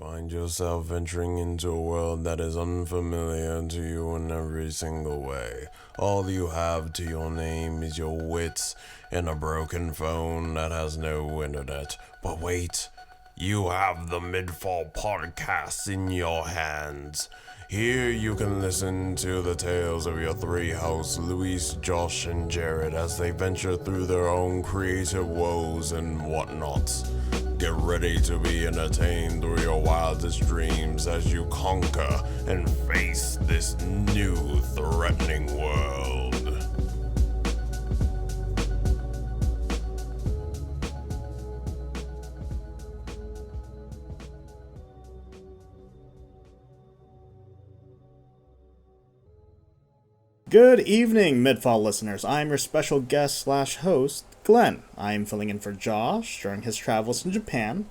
find yourself venturing into a world that is unfamiliar to you in every single way. All you have to your name is your wits and a broken phone that has no internet. But wait, you have the MidFall Podcast in your hands. Here you can listen to the tales of your three hosts, Luis, Josh, and Jared, as they venture through their own creative woes and whatnot. Get ready to be entertained through your wildest dreams as you conquer and face this new threatening world. Good evening, MidFall listeners. I'm your special guest / host, Glenn. I'm filling in for Josh during his travels in Japan.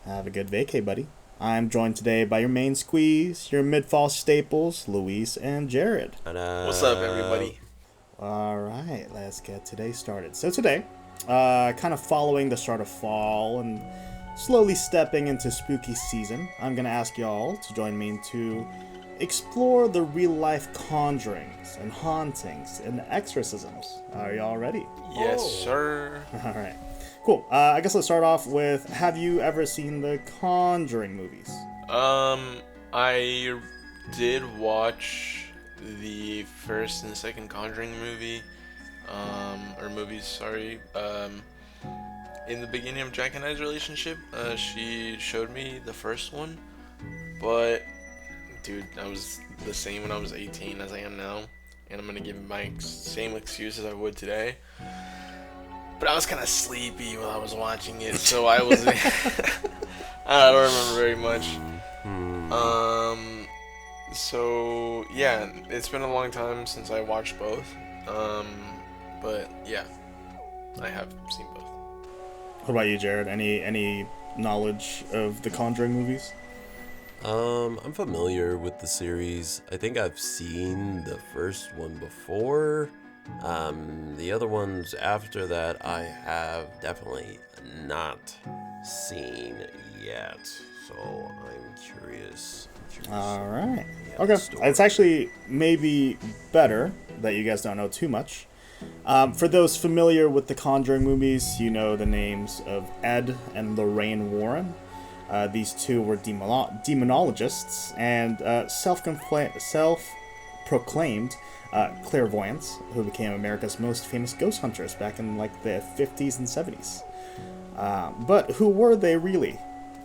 Have a good vacay, buddy. I'm joined today by your main squeeze, your MidFall staples, Luis and Jared. What's up, everybody? Alright, let's get today started. So today, kind of following the start of fall and slowly stepping into spooky season, I'm going to ask y'all to join me to explore the real-life conjurings and hauntings and exorcisms. Are y'all ready? Yes, sir. Alright, cool. I guess let's start off with, have you ever seen the Conjuring movies? I did watch the first and second Conjuring movie, in the beginning of Jack and I's relationship. She showed me the first one, but dude, I was the same when I was 18 as I am now, and I'm gonna give my same excuse as I would today. But I was kind of sleepy while I was watching it, so I wasn't. I don't remember very much. So yeah, it's been a long time since I watched both. But yeah, I have seen both. What about you, Jared? Any knowledge of the Conjuring movies? I'm familiar with the series. I think I've seen the first one before. The other ones after that I have definitely not seen yet. So I'm curious. Alright. Okay. It's actually maybe better that you guys don't know too much. For those familiar with the Conjuring movies, you know the names of Ed and Lorraine Warren. These two were demonologists and self-proclaimed clairvoyants who became America's most famous ghost hunters back in like the 50s and 70s. But who were they really?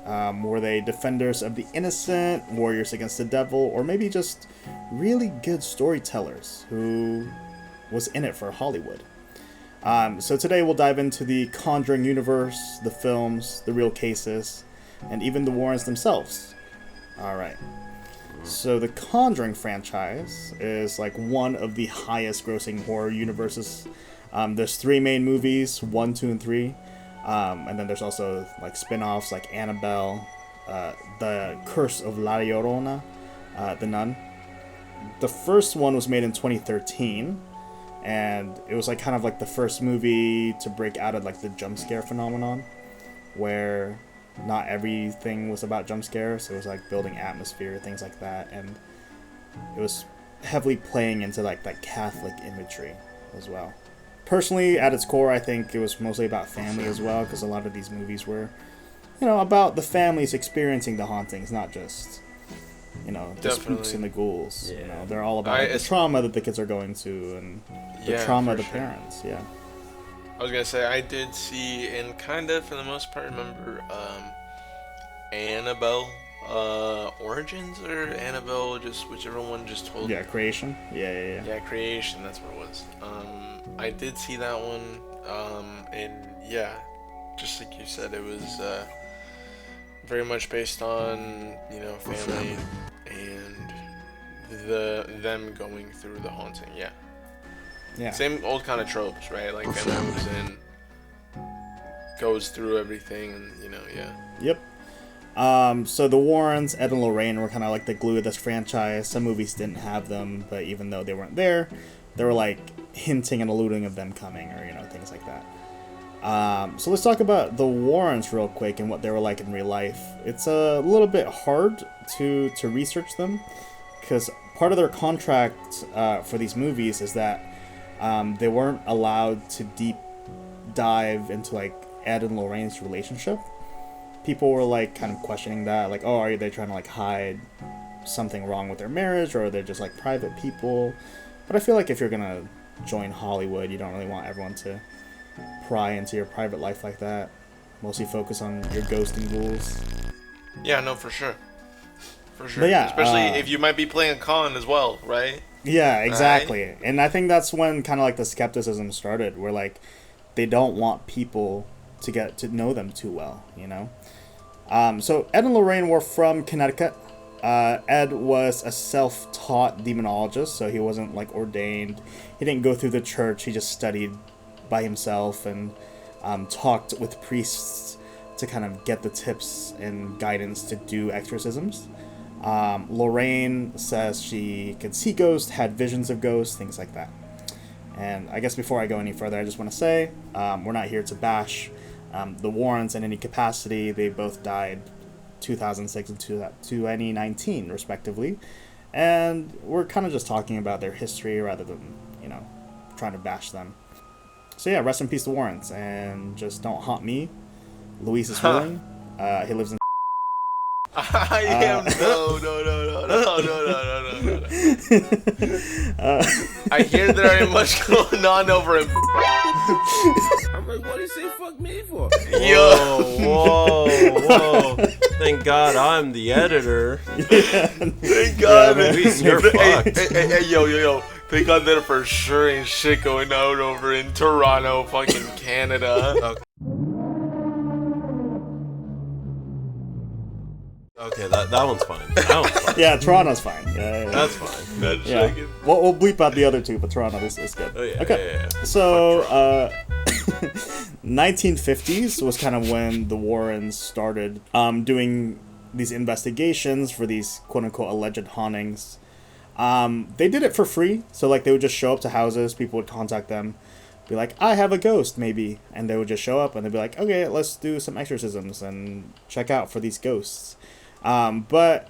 Were they defenders of the innocent, warriors against the devil, or maybe just really good storytellers who was in it for Hollywood? So today we'll dive into the Conjuring universe, the films, the real cases, and even the Warrens themselves. Alright. So the Conjuring franchise is like one of the highest grossing horror universes. There's 3 main movies, 1, 2, and 3. And then there's also like spin-offs like Annabelle, The Curse of La Llorona, The Nun. The first one was made in 2013, and it was like kind of like the first movie to break out of like the jump scare phenomenon, where not everything was about jump scares. It was like building atmosphere, things like that, and it was heavily playing into like that Catholic imagery as well. Personally, at its core, I think it was mostly about family as well, because a lot of these movies were, about the families experiencing the hauntings, not just, the spooks and the ghouls. Yeah. They're all about the trauma that the kids are going to and the trauma of the parents. Yeah. I was gonna say, I did see, and kind of for the most part remember, Annabelle Origins, or Annabelle, just whichever one just told. Yeah, Creation. Yeah, Creation, that's what it was. I did see that one, and yeah, just like you said, it was very much based on, family and them going through the haunting, yeah. Same old kind of tropes, right? Like family moves in, goes through everything, and Yep. So the Warrens, Ed and Lorraine, were kind of like the glue of this franchise. Some movies didn't have them, but even though they weren't there, they were like hinting and alluding of them coming, or things like that. So let's talk about the Warrens real quick and what they were like in real life. It's a little bit hard to research them because part of their contract for these movies is that they weren't allowed to deep dive into like Ed and Lorraine's relationship. People were like kind of questioning that, like, oh, are they trying to like hide something wrong with their marriage, or are they just like private people? But I feel like if you're gonna join Hollywood, you don't really want everyone to pry into your private life like that. Mostly focus on your ghosts and ghouls. Yeah, no, for sure. For sure. But yeah, especially if you might be playing a con as well, right? Yeah, exactly. Right? And I think that's when kind of like the skepticism started, where like they don't want people to get to know them too well, you know? So Ed and Lorraine were from Connecticut. Ed was a self-taught demonologist, so he wasn't like ordained. He didn't go through the church. He just studied by himself and talked with priests to kind of get the tips and guidance to do exorcisms. Lorraine says she could see ghosts, had visions of ghosts, things like that. And I guess before I go any further, I just want to say we're not here to bash the Warrens in any capacity. They both died 2006 and 2019, respectively. And we're kind of just talking about their history rather than, you know, trying to bash them. So yeah, rest in peace to Warrens, and just don't haunt me. Luis is willing. He lives in. I am no. I hear there ain't much going on over in. I'm like, what did he say fuck me for? Whoa. Thank God I'm the editor. Thank God. Yeah, you're fucked. Hey, yo. Thank God there for sure ain't shit going on over in Toronto, fucking Canada. Okay, that one's fine. Yeah, Toronto's fine. Yeah. That's fine. Yeah. We'll bleep out the other two, but Toronto is good. Oh, yeah, okay. Yeah. So, 1950s was kind of when the Warrens started doing these investigations for these quote-unquote alleged hauntings. They did it for free, so like they would just show up to houses, people would contact them, be like, I have a ghost, maybe, and they would just show up and they'd be like, okay, let's do some exorcisms and check out for these ghosts. But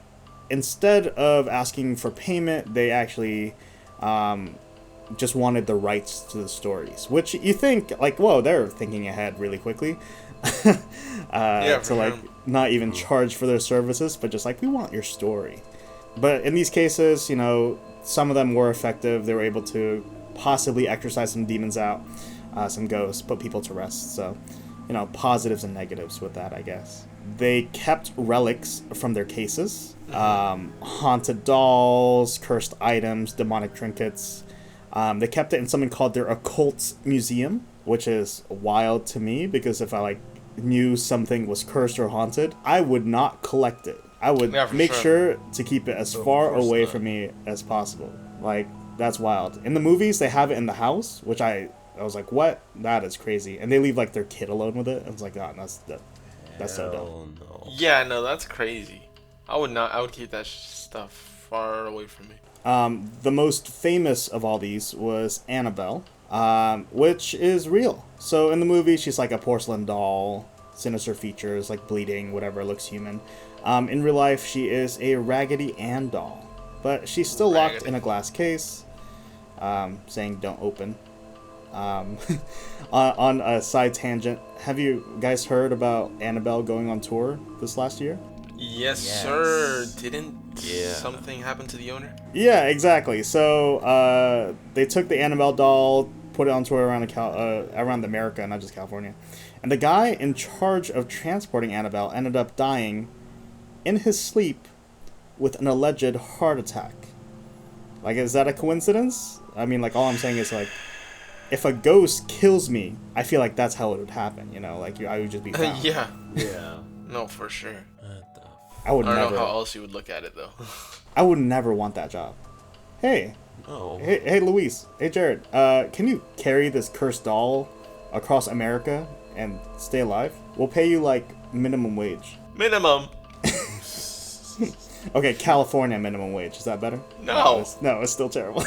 instead of asking for payment, they actually just wanted the rights to the stories, which you think, like, whoa, they're thinking ahead really quickly. Like not even charge for their services, but just like, we want your story. But in these cases, you know, some of them were effective. They were able to possibly exorcise some demons out, some ghosts, put people to rest. So, you know, positives and negatives with that, I guess. They kept relics from their cases, haunted dolls, cursed items, demonic trinkets. They kept it in something called their occult museum, which is wild to me because if I like knew something was cursed or haunted, I would not collect it. I would make sure to keep it as far away from me as possible. Like, that's wild. In the movies, they have it in the house, which I was like, what? That is crazy. And they leave like their kid alone with it. I was like, oh, that's so dumb. No. Yeah, no, that's crazy. I would keep that stuff far away from me. The most famous of all these was Annabelle, which is real. So in the movie, she's like a porcelain doll, sinister features, like bleeding, whatever, looks human. In real life, she is a Raggedy Ann doll, but she's still locked in a glass case, saying don't open. On a side tangent, have you guys heard about Annabelle going on tour this last year? Yes, sir. Didn't something happen to the owner? Yeah, exactly. So they took the Annabelle doll, put it on tour around America, not just California. And the guy in charge of transporting Annabelle ended up dying in his sleep with an alleged heart attack. Like, is that a coincidence? I mean, like, all I'm saying is, like, if a ghost kills me, I feel like that's how it would happen, you know? Like, I would just be found. Yeah. Yeah. No, for sure. I don't know how else you would look at it, though. I would never want that job. Hey. Oh. Hey, Luis. Hey, Jared. Can you carry this cursed doll across America and stay alive? We'll pay you, like, minimum wage. Minimum? Okay, California minimum wage. Is that better? No. No, it's still terrible.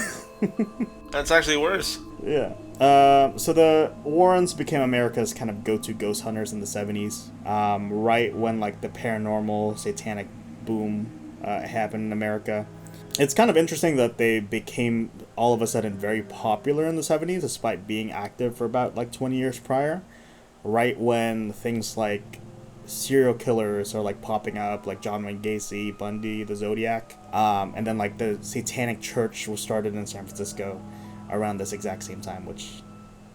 That's actually worse. Yeah. So the Warrens became America's kind of go-to ghost hunters in the 70s, right when like the paranormal satanic boom happened in America. It's kind of interesting that they became all of a sudden very popular in the 70s, despite being active for about like 20 years prior, right when things like serial killers are like popping up, like John Wayne Gacy, Bundy, the Zodiac, and then like the Satanic Church was started in San Francisco around this exact same time, which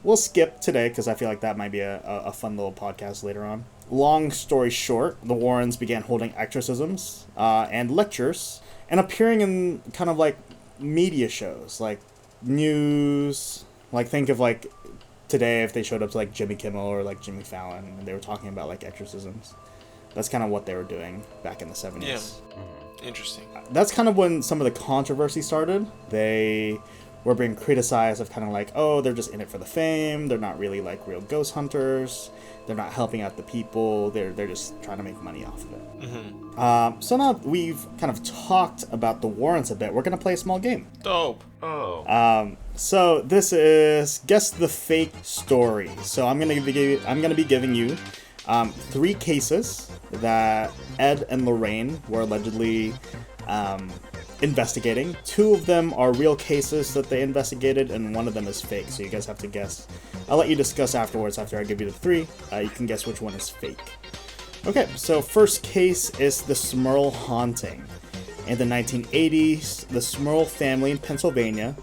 we'll skip today because I feel like that might be a fun little podcast later on. Long story short, the Warrens began holding exorcisms and lectures and appearing in kind of like media shows, like news, like think of like today if they showed up to like Jimmy Kimmel or like Jimmy Fallon and they were talking about like exorcisms. That's kind of what they were doing back in the 70s. Yeah. Interesting. That's kind of when some of the controversy started. They were being criticized of kind of like, oh, they're just in it for the fame. They're not really like real ghost hunters. They're not helping out the people. They're just trying to make money off of it. Mm-hmm. So now we've kind of talked about the Warrens a bit. We're going to play a small game. Dope. Oh. So this is Guess the Fake Story. So I'm going to be giving you 3 cases that Ed and Lorraine were allegedly investigating. 2 of them are real cases that they investigated, and 1 of them is fake. So you guys have to guess. I'll let you discuss afterwards after I give you the 3. You can guess which one is fake. Okay, so first case is the Smurl haunting. In the 1980s, the Smurl family in Pennsylvania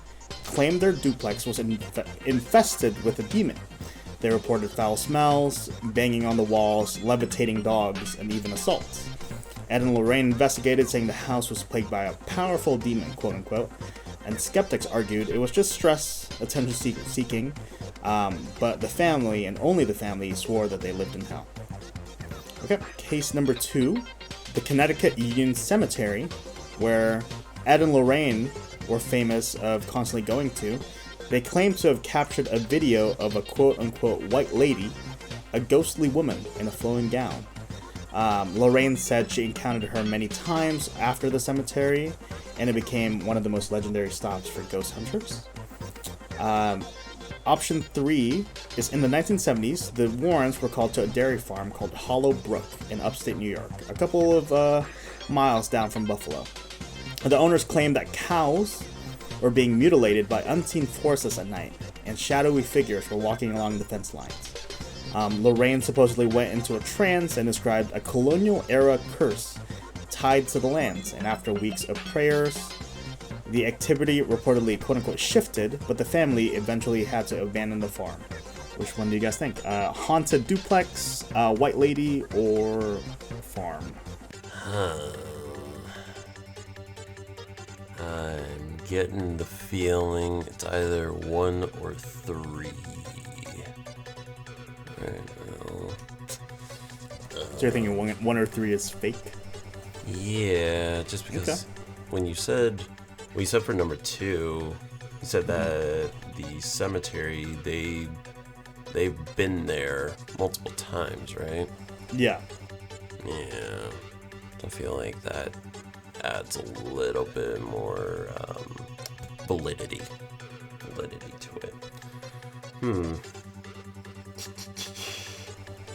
claimed their duplex was infested with a demon. They reported foul smells, banging on the walls, levitating dogs, and even assaults. Ed and Lorraine investigated, saying the house was plagued by a powerful demon, quote-unquote, and skeptics argued it was just stress, attention-seeking, but the family, and only the family, swore that they lived in hell. Okay, case number 2, the Connecticut Union Cemetery, where Ed and Lorraine were famous of constantly going to. They claim to have captured a video of a quote-unquote white lady, a ghostly woman in a flowing gown. Lorraine said she encountered her many times after the cemetery, and it became one of the most legendary stops for ghost hunters. Option 3 is in the 1970s, the Warrens were called to a dairy farm called Hollow Brook in upstate New York, a couple of miles down from Buffalo. The owners claimed that cows were being mutilated by unseen forces at night, and shadowy figures were walking along the fence lines. Lorraine supposedly went into a trance and described a colonial-era curse tied to the lands, and after weeks of prayers, the activity reportedly quote-unquote shifted, but the family eventually had to abandon the farm. Which one do you guys think? Haunted duplex, white lady, or farm? I'm getting the feeling it's either 1 or 3. Right now. So you're thinking 1 or 3 is fake? Yeah, just because Okay. when you said for number 2, you said that the cemetery they've been there multiple times, right? Yeah. Yeah, I feel like that adds a little bit more validity to it.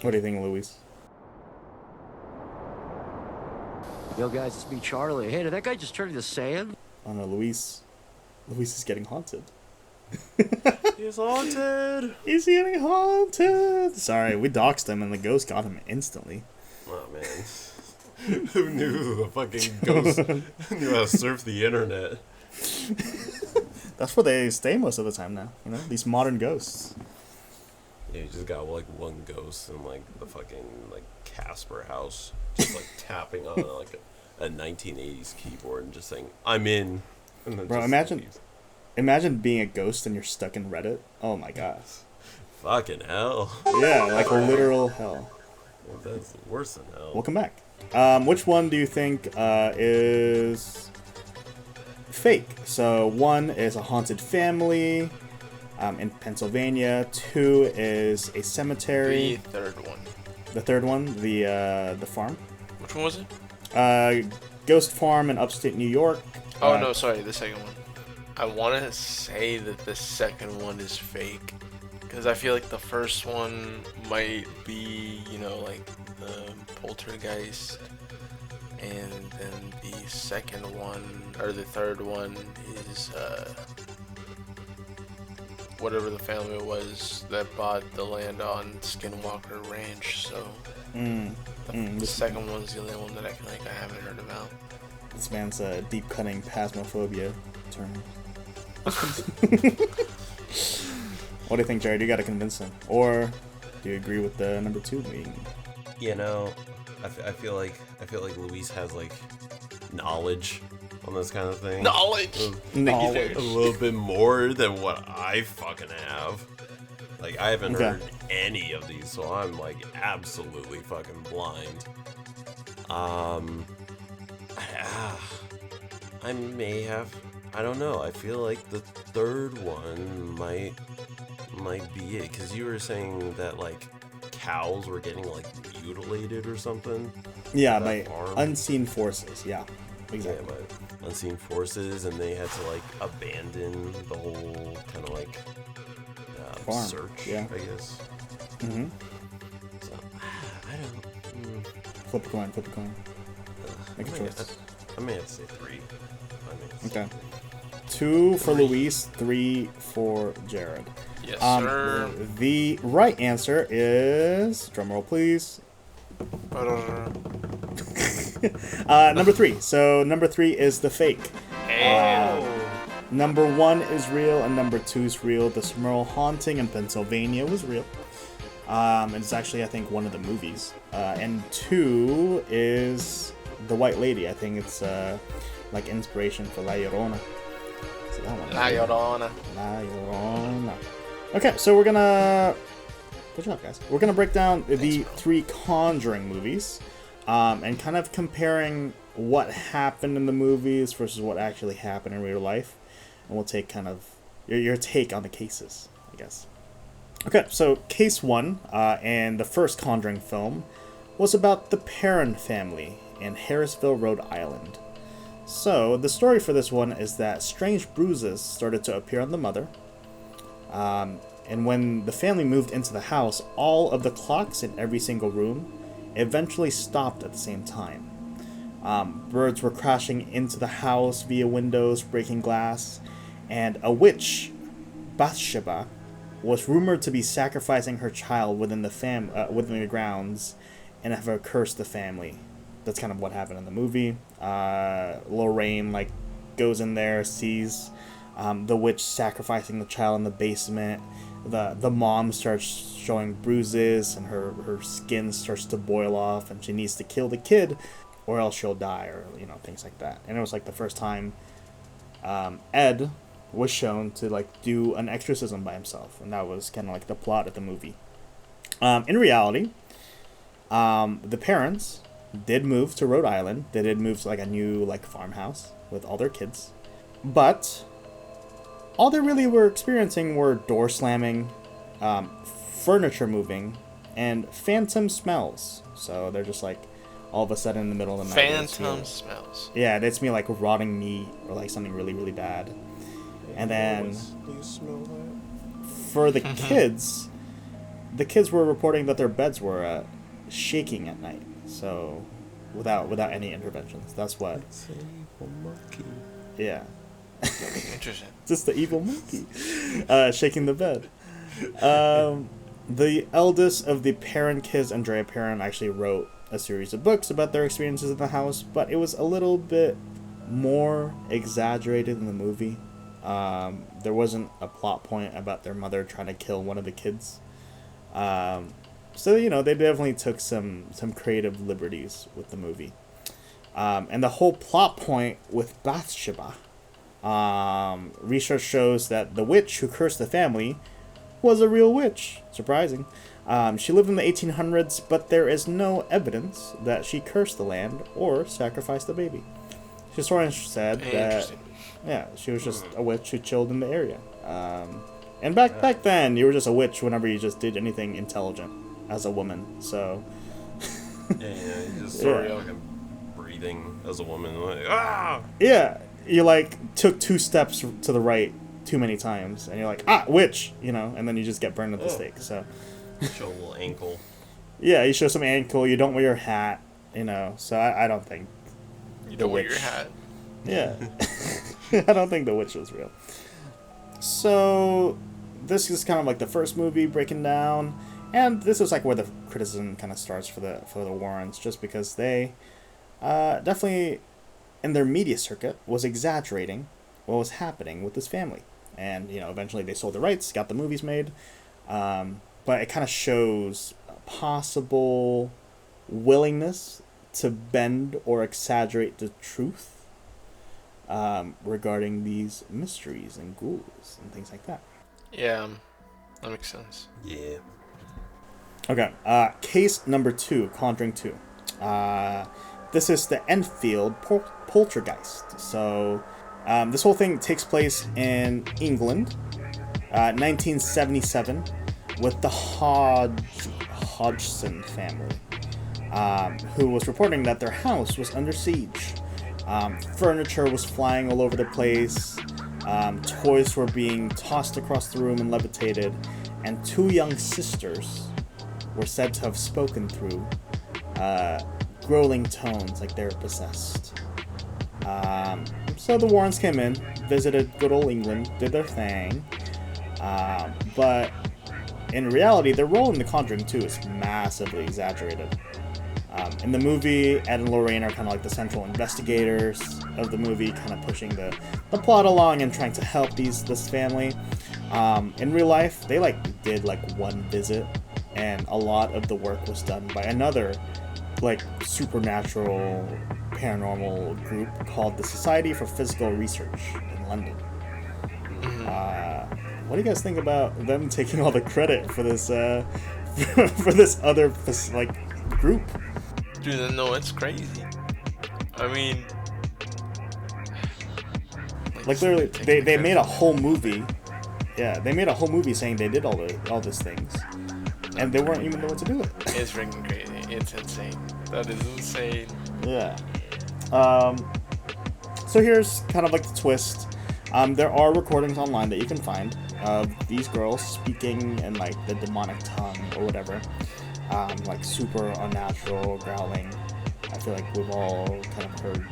What do you think, Luis? Yo, guys, it's me, Charlie. Hey, did that guy just turn into sand? I don't know, Luis is getting haunted. He's haunted! He's getting haunted! Sorry, we doxed him and the ghost got him instantly. Oh, man. Who knew the fucking ghost knew how to surf the internet? That's where they stay most of the time now, you know? These modern ghosts. Yeah, you just got like one ghost in like the fucking like Casper house, just like tapping on like a 1980s keyboard and just saying, "I'm in." And then Bro, just imagine being a ghost and you're stuck in Reddit. Oh my gosh. fucking hell. Yeah, like literal hell. That's worse than hell. Welcome back. Which one do you think is fake? So 1 is a haunted family in Pennsylvania. 2 is a cemetery. The third one. The third one, the farm. Which one was it? Ghost farm in upstate New York. Oh, no, sorry, the second one. I want to say that the second one is fake. Because I feel like the first one might be, like the poltergeist. And then the second one, or the third one, is whatever the family was that bought the land on Skinwalker Ranch. So the second one's the only one that I feel like I haven't heard about. This man's deep cutting phasmophobia term. What do you think, Jared? You got to convince him, or do you agree with the number 2 being? I feel like Luis has like knowledge on this kind of thing. Knowledge. A little bit more than what I fucking have. Like, I haven't heard any of these, so I'm like absolutely fucking blind. I may have. I don't know. I feel like the third one might be it, because you were saying that like cows were getting like mutilated or something. Yeah, by unseen forces. Yeah, exactly. Yeah, by unseen forces, and they had to like abandon the whole kind of like farm. Search. Yeah, I guess. Mm-hmm. So I don't. Flip a coin. Make a choice. I may have to say 3. Okay. 2 for Luis, 3 for Jared. Yes, sir. The right answer is, drumroll please, number 3. So number 3 is the fake. Number 1 is real and number 2 is real. The Smurl haunting in Pennsylvania was real. And it's actually, I think, one of the movies. And 2 is the White Lady. I think it's like inspiration for La Llorona. So that one. La Llorona. La Llorona. Okay, so we're gonna. Good job, guys. We're gonna break down the 3 Conjuring movies, and kind of comparing what happened in the movies versus what actually happened in real life, and we'll take kind of your take on the cases, I guess. Okay, so case 1, and the first Conjuring film, was about the Perron family in Harrisville, Rhode Island. So the story for this one is that strange bruises started to appear on the mother. And when the family moved into the house, all of the clocks in every single room eventually stopped at the same time. Birds were crashing into the house via windows, breaking glass, and a witch, Bathsheba, was rumored to be sacrificing her child within the grounds and have cursed the family. That's kind of what happened in the movie. Lorraine goes in there, sees the witch sacrificing the child in the basement. The mom starts showing bruises, and her skin starts to boil off, and she needs to kill the kid, or else she'll die, or things like that. And it was like the first time Ed was shown to do an exorcism by himself, and that was kind of like the plot of the movie. In reality, the parents did move to Rhode Island. They did move to a new farmhouse with all their kids, but all they really were experiencing were door slamming, furniture moving, and phantom smells. So they're just all of a sudden in the middle of the night. Phantom smells. Yeah, it's me rotting meat or something really, really bad. And then for the kids were reporting that their beds were shaking at night. So without any interventions. That's what. It's an evil monkey. Yeah. Interesting. Just the evil monkey shaking the bed. The eldest of the Perron kids, Andrea Perron, actually wrote a series of books about their experiences in the house, but it was a little bit more exaggerated in the movie. There wasn't a plot point about their mother trying to kill one of the kids. So, they definitely took some creative liberties with the movie. And the whole plot point with Bathsheba, research shows that the witch who cursed the family was a real witch. Surprising. She lived in the 1800s, but there is no evidence that she cursed the land or sacrificed the baby. Historians said that, yeah, she was just a witch who chilled in the area. And back then, you were just a witch whenever you just did anything intelligent as a woman. So you just started breathing as a woman. Yeah. you like took 2 steps to the right too many times, and you're like, witch, and then you just get burned at the stake. So Show a little ankle. yeah, you show some ankle. You don't wear your hat, So I don't think You don't wear your hat. Yeah, I don't think the witch was real. So this is kind of like the first movie breaking down, and this is like where the criticism kind of starts for the Warrens, just because they definitely in their media circuit was exaggerating what was happening with this family, and eventually they sold the rights, got the movies made, but it kind of shows a possible willingness to bend or exaggerate the truth regarding these mysteries and ghouls and things like that. Yeah, that makes sense. Yeah. Okay, case number 2, Conjuring 2. This is the Enfield poltergeist. So, this whole thing takes place in England, 1977, with the Hodgson family, who was reporting that their house was under siege. Furniture was flying all over the place, toys were being tossed across the room and levitated, and 2 young sisters were said to have spoken through growling tones like they were possessed. So the Warrens came in, visited good old England, did their thing, but in reality, their role in The Conjuring 2 is massively exaggerated. In the movie, Ed and Lorraine are kind of like the central investigators of the movie, kind of pushing the plot along and trying to help this family. In real life, they did 1 visit, and a lot of the work was done by another supernatural paranormal group called the Society for Physical Research in London. What do you guys think about them taking all the credit for this for this other group? Dude, no, it's crazy. I mean, literally, they made a whole movie. Yeah, they made a whole movie saying they did all these things, and they weren't even the ones to do it. It's freaking crazy. It's insane. That is insane. Yeah. So here's kind of the twist. There are recordings online that you can find of these girls speaking in the demonic tongue or whatever. Super unnatural growling. I feel like we've all kind of heard,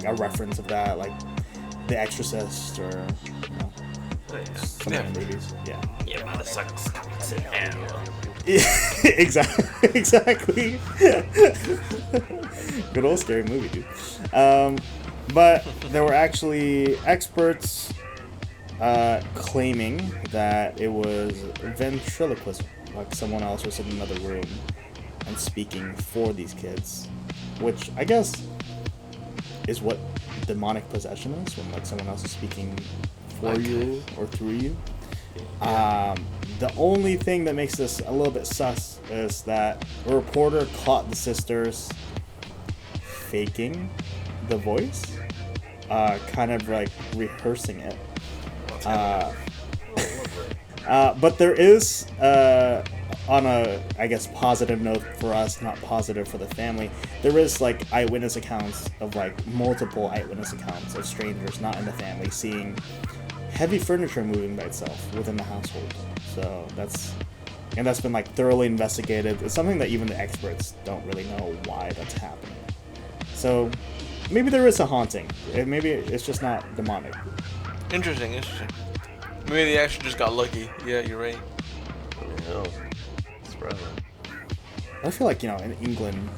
a reference of that, The Exorcist or, some of the movies. Yeah. Yeah, about to suck cocks in hell. Exactly. Good old scary movie, dude. But there were actually experts claiming that it was ventriloquism, someone else was in another room and speaking for these kids, which I guess is what demonic possession is, when someone else is speaking for you or through you. The only thing that makes this a little bit sus is that a reporter caught the sisters faking the voice, kind of rehearsing it. But there is, on a, I guess, positive note for us, not positive for the family, there is eyewitness accounts of multiple eyewitness accounts of strangers not in the family seeing heavy furniture moving by itself within the household. So that's been thoroughly investigated. It's something that even the experts don't really know why that's happening. So maybe there is a haunting. Maybe it's just not demonic. Interesting. Maybe they actually just got lucky. Yeah, you're right. Yeah. Surprising. I feel in England,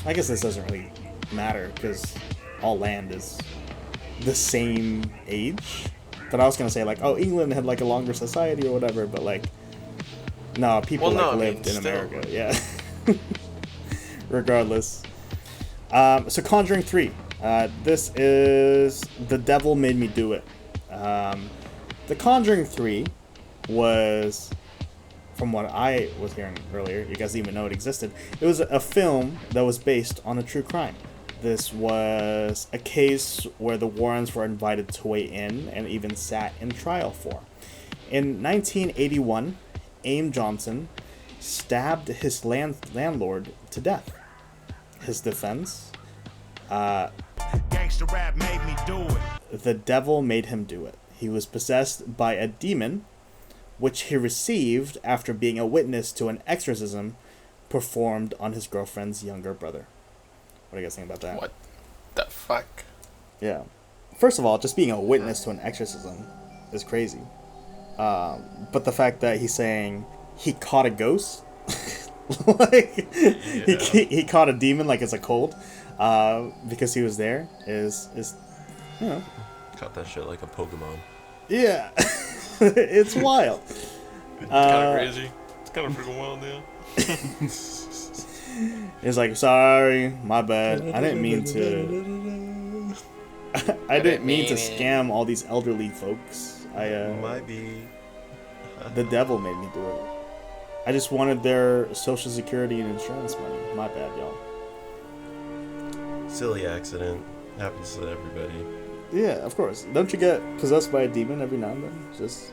I guess this doesn't really matter because all land is the same age. But I was gonna say England had a longer society or whatever, but no, people lived in America, yeah. Regardless. So Conjuring 3. This is The Devil Made Me Do It. The Conjuring 3 was, from what I was hearing earlier, you guys didn't even know it existed, it was a film that was based on a true crime. This was a case where the Warrens were invited to weigh in and even sat in trial for. In 1981, Aim Johnson stabbed his landlord to death. His defense? Gangsta rap made me do it. The devil made him do it. He was possessed by a demon, which he received after being a witness to an exorcism performed on his girlfriend's younger brother. What do you guys think about that? What the fuck? Yeah. First of all, just being a witness to an exorcism is crazy. But the fact that he's saying he caught a ghost, like he caught a demon like it's a cold, because he was there is you know. Caught that shit like a Pokemon. Yeah. It's wild. It's kind of crazy. It's kind of freaking wild, yeah. He's like, sorry, my bad. I didn't mean to. I didn't mean to scam all these elderly folks. Might be. The devil made me do it. I just wanted their social security and insurance money. My bad, y'all. Silly accident. Happens to everybody. Yeah, of course. Don't you get possessed by a demon every now and then? Just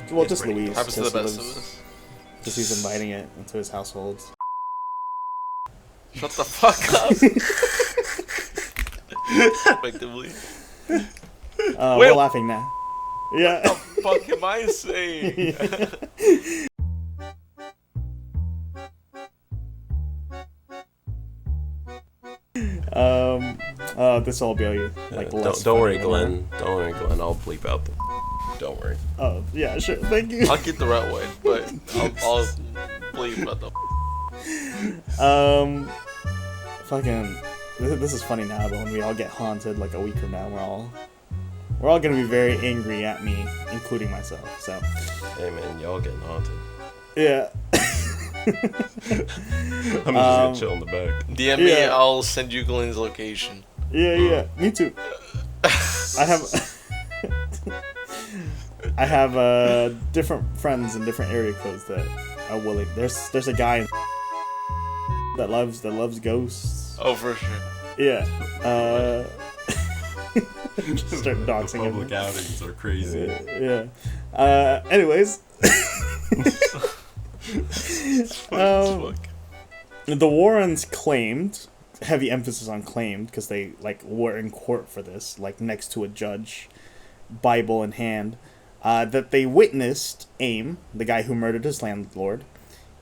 Louise. Happens to the best of lives- us. Just he's inviting it into his household. Shut the fuck up. Effectively. We're laughing now. Yeah. What the fuck am I saying? This will be like less Don't worry, funny. Glenn. Don't worry, Glenn. I'll bleep out the. Don't worry. Oh yeah, sure. Thank you. I'll get the right way, but I'll bleep about the. Fucking. This is funny now, but when we all get haunted like a week from now, we're all gonna be very angry at me, including myself. So. Hey man, y'all getting haunted. Yeah. I'm just gonna chill in the back. DM me, I'll send you Glenn's location. Yeah. Me too. I have different friends in different area codes that are willing. There's a guy that loves ghosts. Oh, for sure. Yeah. Start doxing him. Public outings are crazy. Yeah. Anyways. The Warrens claimed, heavy emphasis on claimed, because they like were in court for this, like next to a judge, Bible in hand, that they witnessed Aim, the guy who murdered his landlord,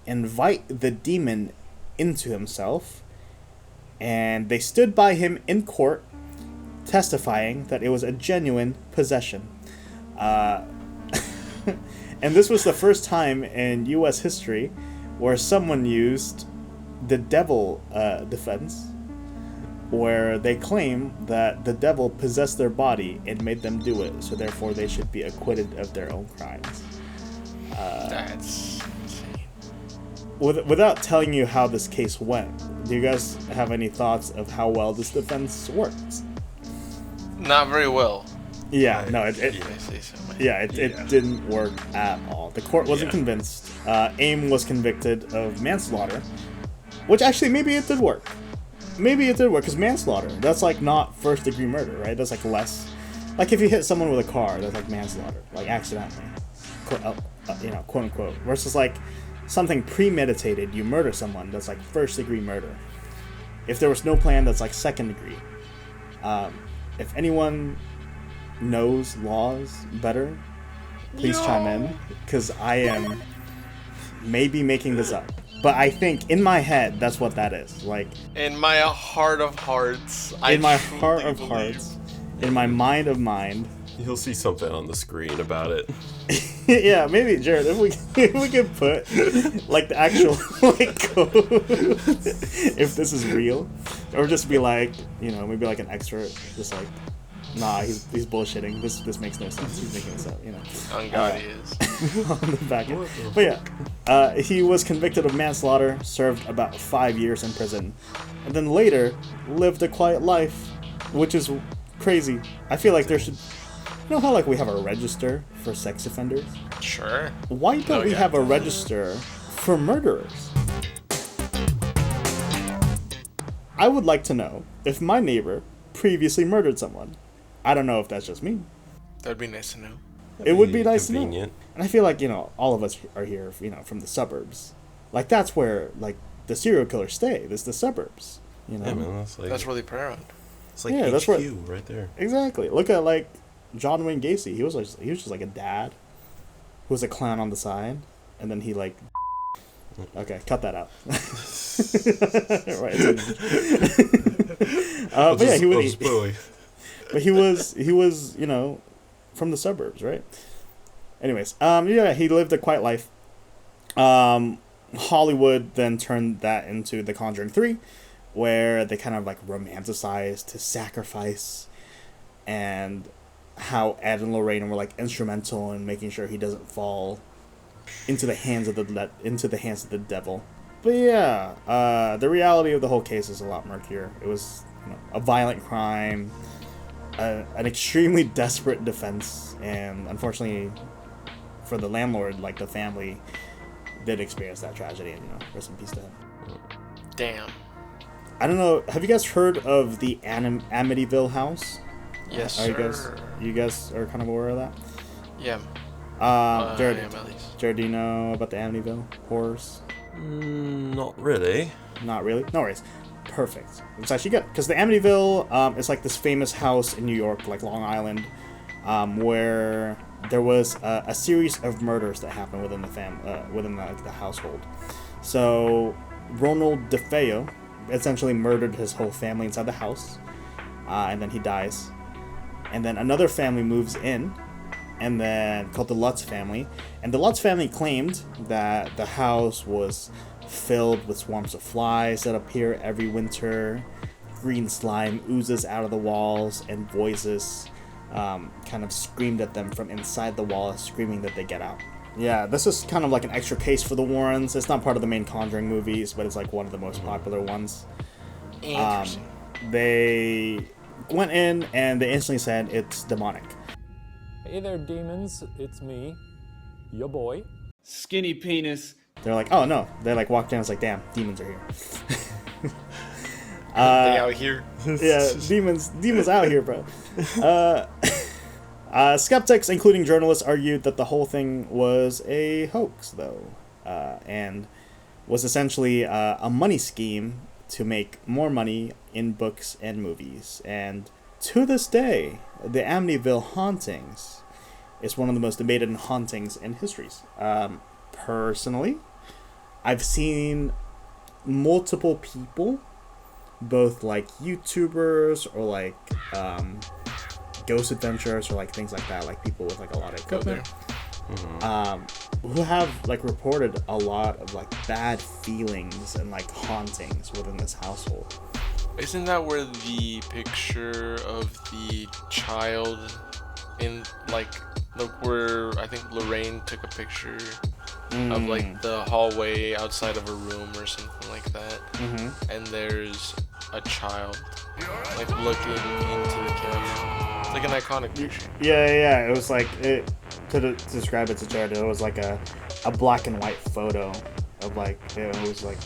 invite the demon into himself, and they stood by him in court, testifying that it was a genuine possession. And this was the first time in U.S. history where someone used the devil defense, where they claim that the devil possessed their body and made them do it, so therefore they should be acquitted of their own crimes. That's insane. Without telling you how this case went, do you guys have any thoughts of how well this defense works? Not very well. Yeah, no, it didn't work at all. The court wasn't convinced. Aim was convicted of manslaughter, which actually maybe it did work. Maybe it did work, because manslaughter, that's like not first degree murder, right? That's like less. Like if you hit someone with a car, that's like manslaughter, like accidentally, quote unquote. Versus like something premeditated, you murder someone, that's like first degree murder. If there was no plan, that's like second degree. If anyone knows laws better, please chime in, because I am maybe making this up, but I think in my head that's what that is. Like in my heart of hearts, in my mind of mind, You'll see something on the screen about it. yeah, maybe Jared, if we could put like the actual like code, if this is real, or just be like, you know, maybe like an extra, just like, nah, he's bullshitting. This makes no sense. He's making this up, you know. On God, he is. On the back end. But yeah, he was convicted of manslaughter, served about 5 years in prison, and then later lived a quiet life, which is crazy. I feel like there should. You know how like we have a register for sex offenders? Sure. Why don't we have a register for murderers? I would like to know if my neighbor previously murdered someone. I don't know if that's just me. That'd be nice to know. It would be nice convenient. to know. And I feel like, you know, all of us are here, you know, from the suburbs. Like that's where like the serial killers stay. There's the suburbs. You know? Yeah, man, that's That's where they prey on. It's like Yeah, that's HQ what- right there. Exactly. Look at like John Wayne Gacy. He was just like a dad who was a clown on the side, and then he like. Okay, cut that out. Right. But yeah, he was from the suburbs, right? Anyways, yeah, he lived a quiet life. Hollywood then turned that into The Conjuring 3, where they kind of like romanticized his sacrifice and how Ed and Lorraine were like instrumental in making sure he doesn't fall into the hands of the devil. But yeah, the reality of the whole case is a lot murkier. It was a violent crime, an extremely desperate defense, and unfortunately for the landlord, like the family did experience that tragedy, and rest in peace to him. Damn. I don't know, have you guys heard of the Amityville house? Yes, sir. You guys are kind of aware of that? Yeah. Jared, I am at least. Jared, do you know about the Amityville horrors? Not really. Not really? No worries. Perfect. It's actually good. Because the Amityville is like this famous house in New York, like Long Island, where there was a series of murders that happened within the household. So Ronald DeFeo essentially murdered his whole family inside the house, and then he dies. And then another family moves in, and then called the Lutz family. And the Lutz family claimed that the house was filled with swarms of flies that appear every winter. Green slime oozes out of the walls, and voices kind of screamed at them from inside the wall, screaming that they get out. Yeah, this is kind of like an extra case for the Warrens. It's not part of the main Conjuring movies, but it's like one of the most popular ones. Interesting. They went in and they instantly said it's demonic. Hey there, demons. It's me, your boy. Skinny penis. They're like, oh no. They like walked in and it's like, damn, demons are here. They out here. Yeah, demons out here, bro. Skeptics, including journalists, argued that the whole thing was a hoax, though, and was essentially a money scheme to make more money in books and movies. And to this day, the Amityville hauntings is one of the most debated hauntings in histories. Personally, I've seen multiple people, both like YouTubers or like ghost adventures or like things like that, like people with like a lot of equipment, who have like reported a lot of like bad feelings and like hauntings within this household. Isn't that where the picture of the child in like where I think Lorraine took a picture of like the hallway outside of a room or something like that, and there's a child like looking into the camera? It's like an iconic picture. Yeah. It was like to describe it to Jared, it was like a black and white photo of like it was like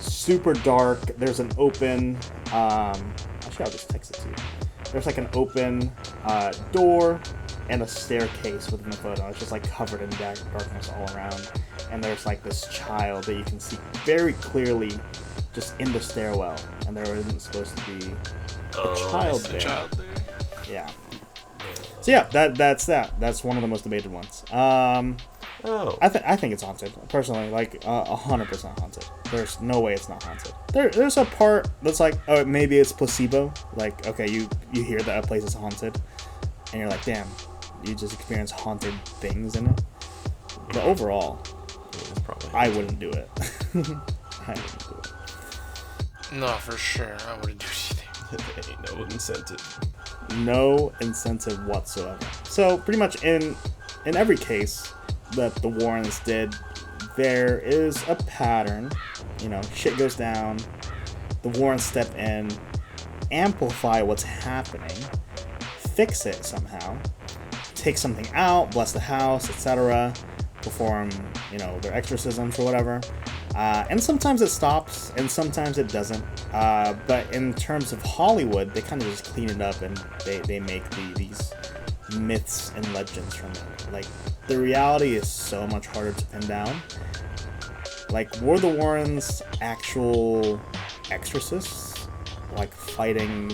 super dark. There's an open actually I'll just text it to you. There's like an open door and a staircase within the photo. It's just like covered in darkness all around, and there's like this child that you can see very clearly just in the stairwell, and there isn't supposed to be a child there. Yeah. So yeah, that's one of the most debated ones. I think it's haunted personally, like 100% haunted. There's no way it's not haunted. There's a part that's like, oh, maybe it's placebo. Like, okay, you hear that a place is haunted, and you're like, damn, you just experience haunted things in it. But overall, I wouldn't do it. I wouldn't do it. No, for sure, I wouldn't do anything. Ain't no incentive. No incentive whatsoever. So pretty much in every case that the Warrens did, there is a pattern. Shit goes down, the Warrens step in, amplify what's happening, fix it somehow, take something out, bless the house, etc., perform their exorcisms or whatever, and sometimes it stops and sometimes it doesn't, but in terms of Hollywood, they kind of just clean it up and they make these myths and legends from it. Like, the reality is so much harder to pin down. Like, were the Warrens actual exorcists, like fighting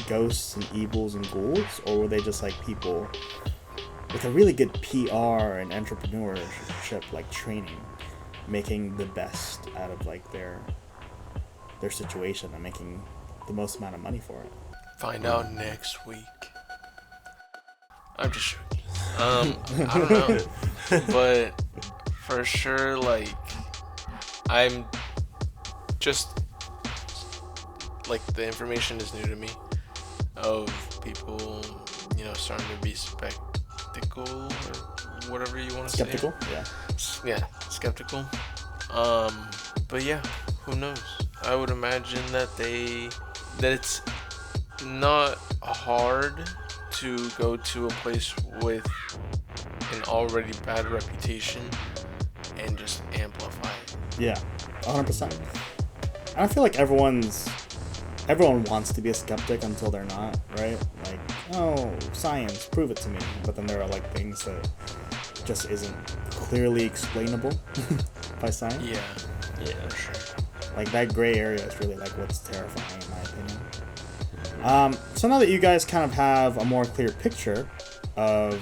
ghosts and evils and ghouls, or were they just like people with a really good PR and entrepreneurship like training, making the best out of like their situation and making the most amount of money for it? Find out next week. I'm just joking. I don't know, but for sure, like, I'm just like, the information is new to me of people, you know, starting to be skeptical or whatever you want to say. Skeptical? Yeah, skeptical. But yeah, who knows? I would imagine that it's not hard to go to a place with an already bad reputation and just amplify it. Yeah, 100%. And I feel like everyone wants to be a skeptic until they're not, right? Like, oh, science, prove it to me. But then there are like things that just isn't clearly explainable by science. Yeah, for sure. Like, that gray area is really like what's terrifying in my opinion. So now that you guys kind of have a more clear picture of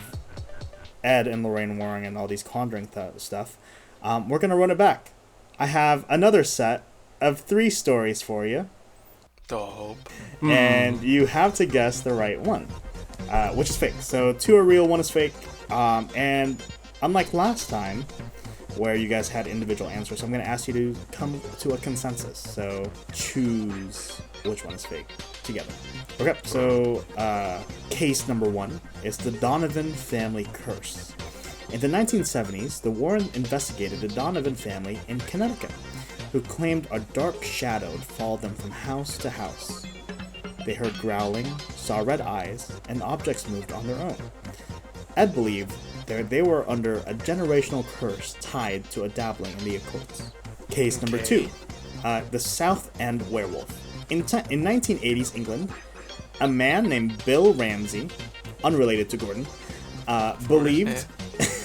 Ed and Lorraine Warren and all these Conjuring stuff, we're going to run it back. I have another set of 3 stories for you. Dope. And you have to guess the right one, which is fake. So 2 are real, 1 is fake. And unlike last time, where you guys had individual answers, I'm going to ask you to come to a consensus. So choose which one is fake together. Okay, so case number 1 is the Donovan family curse. In the 1970s, the Warren investigated the Donovan family in Connecticut, who claimed a dark shadow followed them from house to house. They heard growling, saw red eyes, and objects moved on their own. Ed believed that they were under a generational curse tied to a dabbling in the occult. Case number 2, the South End werewolf. In 1980s England, a man named Bill Ramsey, unrelated to Gordon, believed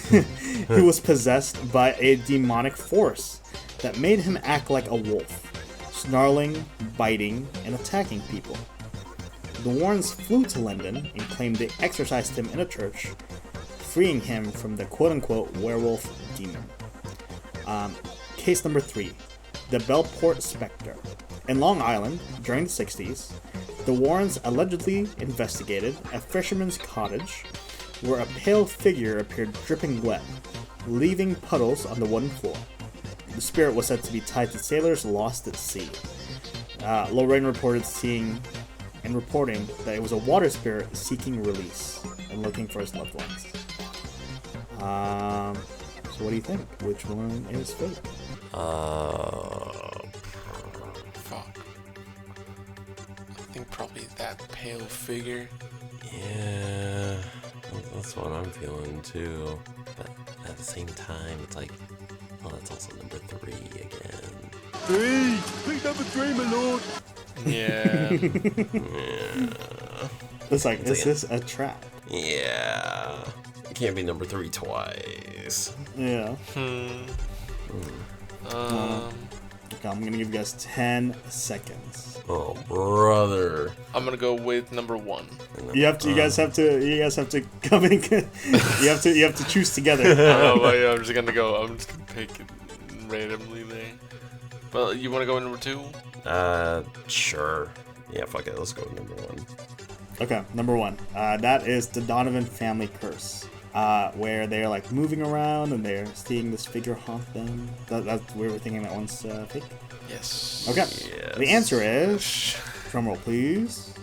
he was possessed by a demonic force that made him act like a wolf, snarling, biting, and attacking people. The Warrens flew to London and claimed they exorcised him in a church, freeing him from the quote-unquote werewolf demon. Case number 3, the Bellport Spectre. In Long Island, during the 60s, the Warrens allegedly investigated a fisherman's cottage where a pale figure appeared dripping wet, leaving puddles on the wooden floor. The spirit was said to be tied to sailors lost at sea. Lorraine reported seeing and reporting that it was a water spirit seeking release and looking for his loved ones. So what do you think? Which one is fake? Fuck. I think probably that pale figure. Yeah, that's what I'm feeling too. But at the same time, it's like, well, that's also number 3 again. 3! Pick number 3, my lord! Yeah. It's like, is this a trap? Yeah. It can't be number 3 twice. Yeah. Okay, I'm gonna give you guys 10 seconds. Oh, brother. I'm gonna go with number 1. You guys have to come in. you have to choose together. I'm just gonna pick it randomly there. But you wanna go with number 2? Sure. Yeah, fuck it. Let's go with number 1. Okay, number 1. That is the Donovan family curse. Where they're like moving around and they're seeing this figure haunt them. That's we were thinking that one's fake. Yes. Okay. Yes. The answer is, drumroll please.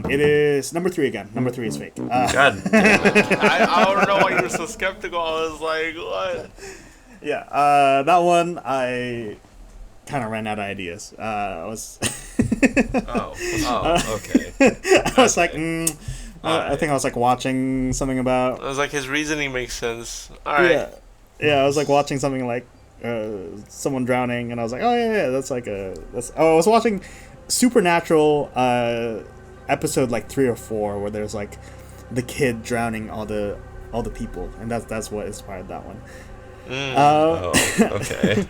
It is number 3 again. Number 3 is fake. God damn it. I don't know why you were so skeptical. I was like, what? Yeah. That one I kind of ran out of ideas. I was. Okay. I was like, I think I was like watching something about. I was like, his reasoning makes sense. All right. Yeah. I was like watching something like someone drowning, and I was like, oh yeah, that's like I was watching Supernatural episode like 3 or 4 where there's like the kid drowning all the people, and that's what inspired that one. Okay.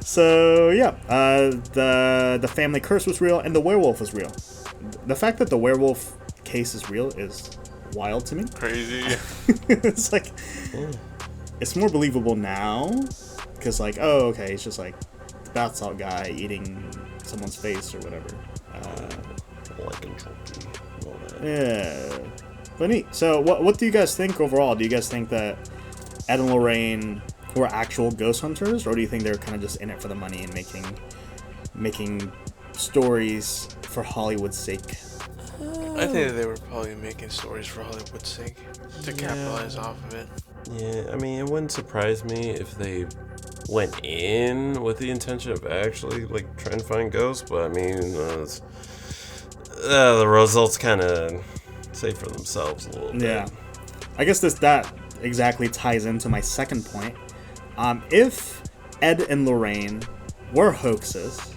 So yeah, the family curse was real and the werewolf was real. The fact that the werewolf case is real is wild to me. Crazy. It's like it's more believable now because like, oh, okay, it's just like the bath salt guy eating someone's face or whatever. Yeah, but neat. So what do you guys think overall? Do you guys think that Ed and Lorraine were actual ghost hunters, or do you think they're kind of just in it for the money and making stories for Hollywood's sake? I think they were probably making stories for Hollywood's sake to capitalize off of it. Yeah, I mean, it wouldn't surprise me if they went in with the intention of actually like trying to find ghosts, but I mean, the results kind of say for themselves a little bit. Yeah, I guess that exactly ties into my second point. If Ed and Lorraine were hoaxes,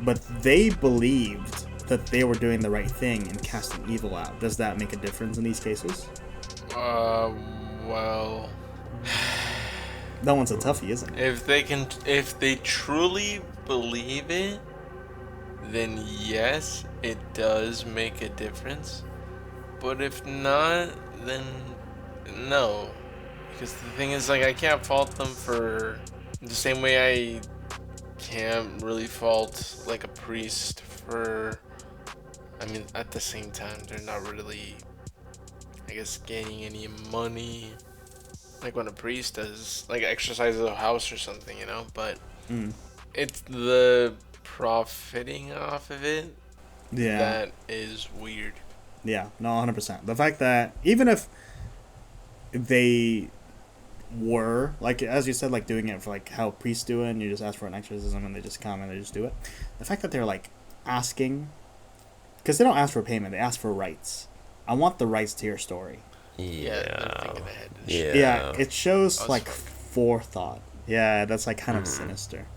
but they believed that they were doing the right thing and casting evil out, does that make a difference in these cases? Well, that one's a toughie, isn't it? if they truly believe it, then yes, it does make a difference. But if not, then no. Because the thing is, like, I can't fault them for the same way I can't really fault, like, a priest for, I mean, at the same time, they're not really, I guess, gaining any money, like when a priest does, like, exercises a house or something, you know, but it's the profiting off of it that is weird. Yeah, no, 100%. The fact that even if they were, like, as you said, like, doing it for, like, how priests do it, and you just ask for an exorcism and they just come and they just do it. The fact that they're, like, asking, because they don't ask for payment, they ask for rights. I want the rights to your story. They're thinking ahead. Yeah, it shows, like, forethought. Yeah, that's, like, kind of sinister.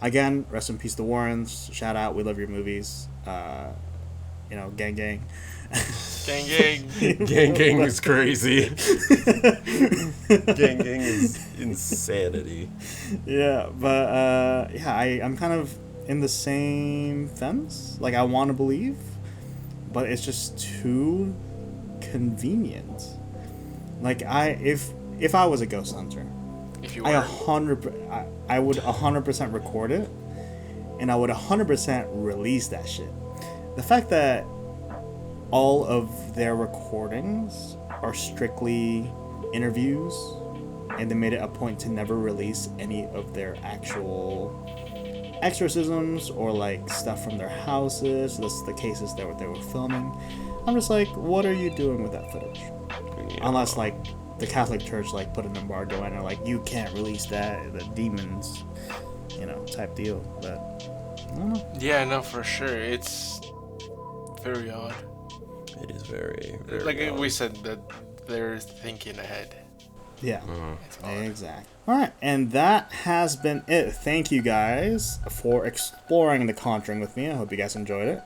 Again, rest in peace to Warrens. Shout out, we love your movies. You know, gang gang. Gang gang. Gang gang is crazy. Gang gang is insanity. Yeah, but I'm kind of in the same fence. Like, I want to believe, but it's just too convenient. Like, if I was a ghost hunter, I would 100% record it, and I would 100% release that shit. The fact that all of their recordings are strictly interviews, and they made it a point to never release any of their actual exorcisms or like stuff from their houses, the cases that they were filming. I'm just like, what are you doing with that footage? Yeah. Unless like the Catholic Church like put an embargo and are like, you can't release that, the demons, you know, type deal. But I don't know. Yeah, no, for sure. It's very odd. It is very, very like odd. we said, that they're thinking ahead. Yeah, exactly. All right, and that has been it. Thank you guys for exploring The Conjuring with me. I hope you guys enjoyed it.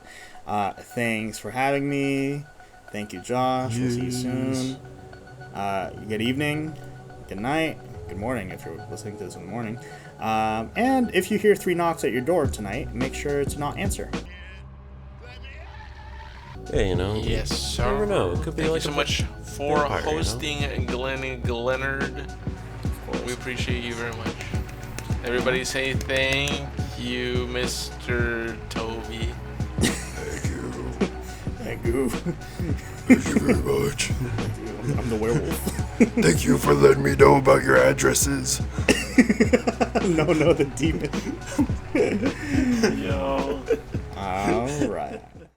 Thanks for having me. Thank you, Josh. We'll see you soon. Good evening, good night, good morning if you're listening to this in the morning. And if you hear 3 knocks at your door tonight, make sure to not answer. Yeah, you know. Yes, sir. You never know. It could be Thank like you so much for vampire, hosting, you know? Glennard. We appreciate you very much. Everybody say thank you, Mr. Toby. Thank you. Thank you. Thank you very much. I'm the werewolf. Thank you for letting me know about your addresses. No, the demon. Yo. All right.